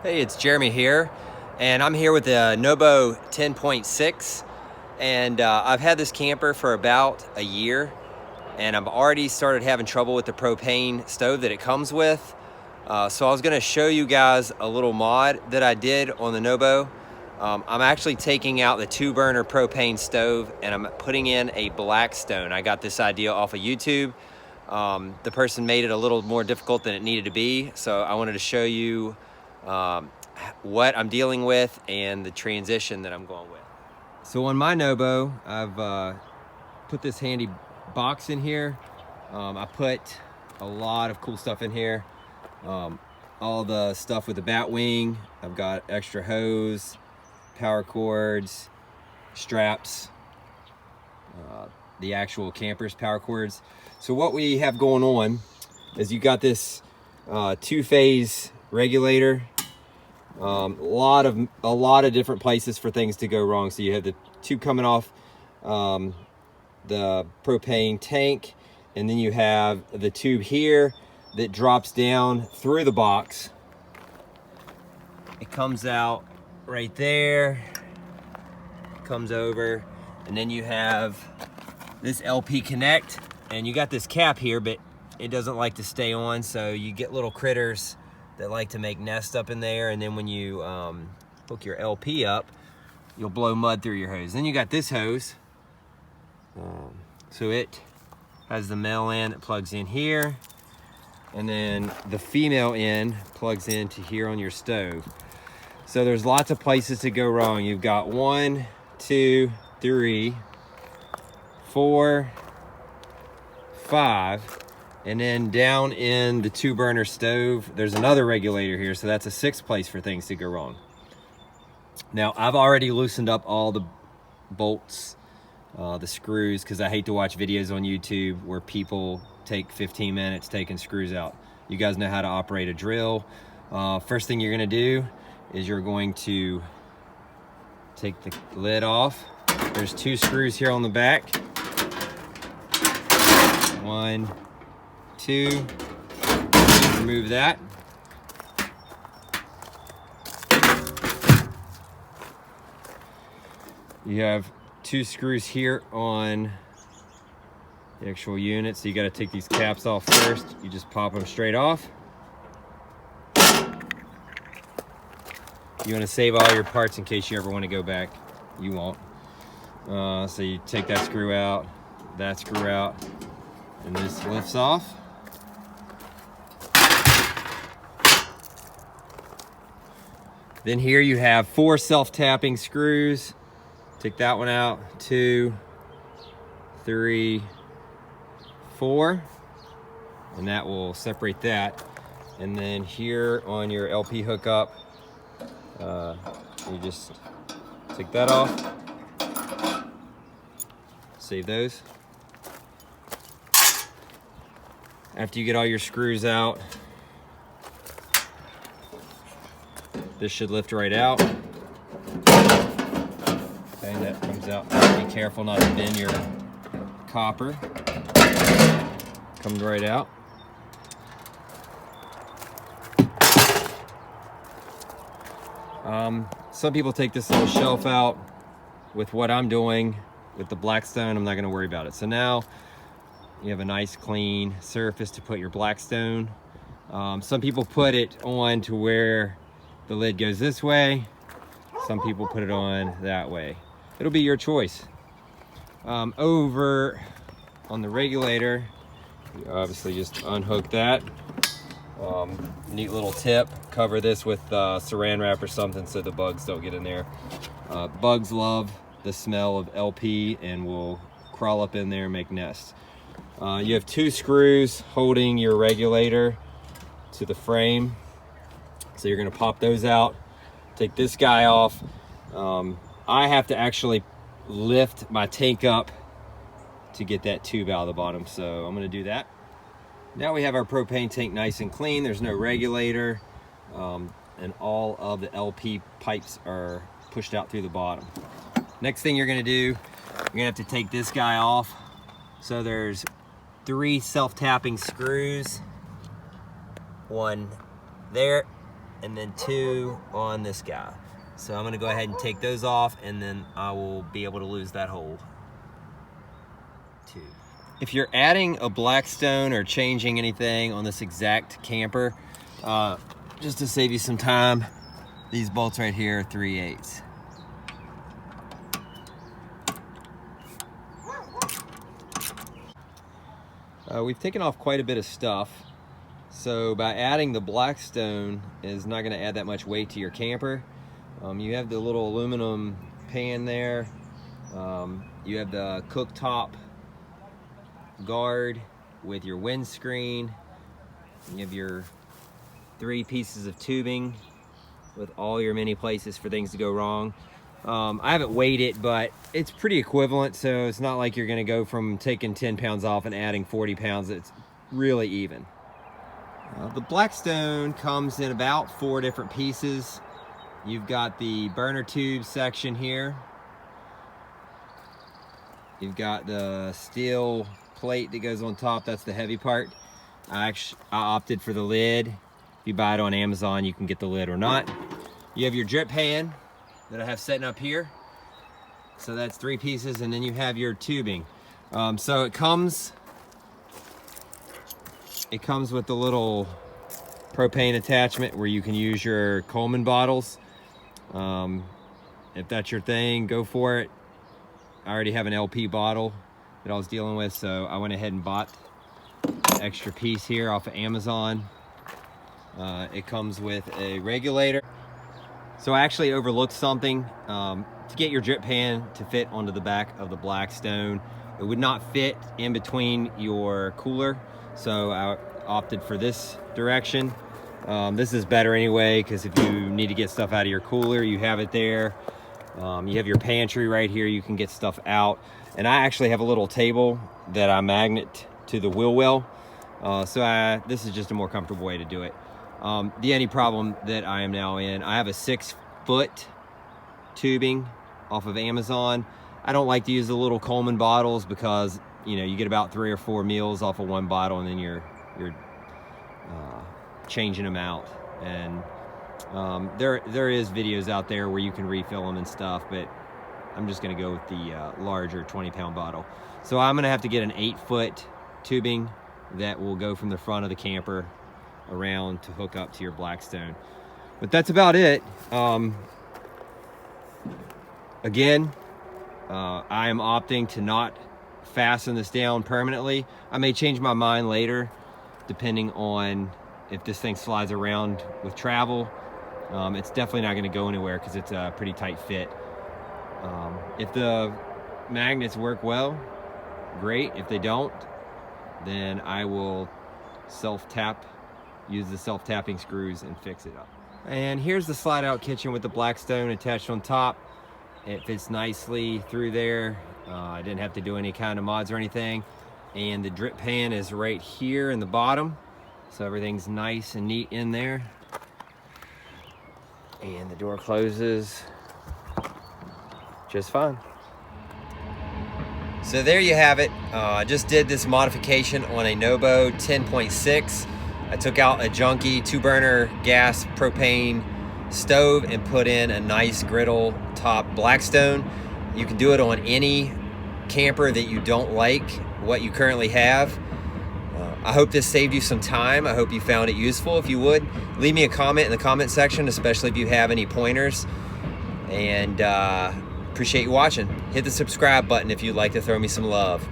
Hey, it's Jeremy here, and I'm here with the NOBO 10.6, and I've had this camper for about a year, and I've already started having trouble with the propane stove that it comes with. So I was going to show you guys a little mod that I did on the NOBO. I'm actually taking out the 2-burner propane stove and I'm putting in a Blackstone. I got this idea off of YouTube. The person made it a little more difficult than it needed to be, so I wanted to show you what I'm dealing with and the transition that I'm going with. So on my NOBO, I've put this handy box in here. I put a lot of cool stuff in here. All the stuff with the bat wing. I've got extra hose, power cords, straps, the actual camper's power cords. So what we have going on is you got this 2-phase regulator. A lot of different places for things to go wrong. So you have the tube coming off the propane tank, and then you have the tube here that drops down through the box. It comes out right there, comes over, and then you have this LP connect, and you got this cap here, but it doesn't like to stay on, so you get little critters that like to make nests up in there, and then when you hook your LP up, you'll blow mud through your hose. Then you got this hose, so it has the male end that plugs in here, and then the female end plugs into here on your stove. So there's lots of places to go wrong. You've got 1, 2, 3, 4, 5, and then down in the 2-burner stove, there's another regulator here, so that's a 6th place for things to go wrong. Now, I've already loosened up all the bolts, the screws, because I hate to watch videos on YouTube where people take 15 minutes taking screws out. You guys know how to operate a drill. First thing you're gonna do is you're going to take the lid off. There's 2 screws here on the back. 1, 2, remove that. You have 2 screws here on the actual unit, so you got to take these caps off first. You just pop them straight off. You want to save all your parts in case you ever want to go back. You won't. So you take that screw out, and this lifts off. Then here you have 4 self-tapping screws. Take that one out, 2, 3, 4, and that will separate that. And then here on your LP hookup, you just take that off, save those. After you get all your screws out, this should lift right out. Okay, that comes out. Be careful not to bend your copper. Comes right out. Some people take this little shelf out. With what I'm doing with the Blackstone, I'm not going to worry about it. So now you have a nice clean surface to put your Blackstone. Some people put it on to where the lid goes this way. Some people put it on that way. It'll be your choice. Over on the regulator, you obviously just unhook that. Neat little tip. Cover this with saran wrap or something so the bugs don't get in there. Bugs love the smell of LP and will crawl up in there and make nests. You have 2 screws holding your regulator to the frame. So you're going to pop those out, take this guy off. I have to actually lift my tank up to get that tube out of the bottom, so I'm going to do that. Now we have our propane tank nice and clean. There's no regulator, and all of the LP pipes are pushed out through the bottom. Next thing you're going to do, you're going to have to take this guy off. So there's 3 self-tapping screws, one there and then 2 on this guy. So I'm gonna go ahead and take those off, and then I will be able to lose that hole. 2. If you're adding a Blackstone or changing anything on this exact camper, just to save you some time, these bolts right here are 3/8. We've taken off quite a bit of stuff, so by adding the Blackstone is not going to add that much weight to your camper. You have the little aluminum pan there. You have the cooktop guard with your windscreen. You have your 3 pieces of tubing with all your many places for things to go wrong. I haven't weighed it, but it's pretty equivalent, so it's not like you're gonna go from taking 10 pounds off and adding 40 pounds. It's really even. The Blackstone comes in about 4 different pieces. You've got the burner tube section here. You've got the steel plate that goes on top, that's the heavy part. I opted for the lid. If you buy it on Amazon, you can get the lid or not. You have your drip pan that I have setting up here. So that's 3 pieces, and then you have your tubing. So it comes with the little propane attachment where you can use your Coleman bottles. If that's your thing, go for it. I already have an LP bottle that I was dealing with, so I went ahead and bought an extra piece here off of Amazon. It comes with a regulator. So I actually overlooked something. To get your drip pan to fit onto the back of the Blackstone, it would not fit in between your cooler, so I opted for this direction. This is better anyway, because if you need to get stuff out of your cooler, you have it there. You have your pantry right here, you can get stuff out. And I actually have a little table that I magnet to the wheel well. This is just a more comfortable way to do it. The only problem that I am now in, I have a 6-foot tubing off of Amazon. I don't like to use the little Coleman bottles because, you know, you get about 3 or 4 meals off of 1 bottle, and then you're changing them out. And there is videos out there where you can refill them and stuff, but I'm just gonna go with the larger 20-pound bottle. So I'm gonna have to get an 8-foot tubing that will go from the front of the camper around to hook up to your Blackstone. But that's about it. Again, I am opting to not fasten this down permanently. I may change my mind later depending on if this thing slides around with travel. It's definitely not going to go anywhere because it's a pretty tight fit. If the magnets work well, great. If they don't, then I will use the self-tapping screws and fix it up. And here's the slide-out kitchen with the Blackstone attached on top. It fits nicely through there. I didn't have to do any kind of mods or anything. And the drip pan is right here in the bottom, so everything's nice and neat in there. And the door closes just fine. So there you have it. I just did this modification on a NOBO 10.6. I took out a junky 2-burner gas propane stove and put in a nice griddle top Blackstone. You can do it on any camper that you don't like what you currently have. I hope this saved you some time. I hope you found it useful. If you would, leave me a comment in the comment section, especially if you have any pointers. And appreciate you watching. Hit the subscribe button if you'd like to throw me some love.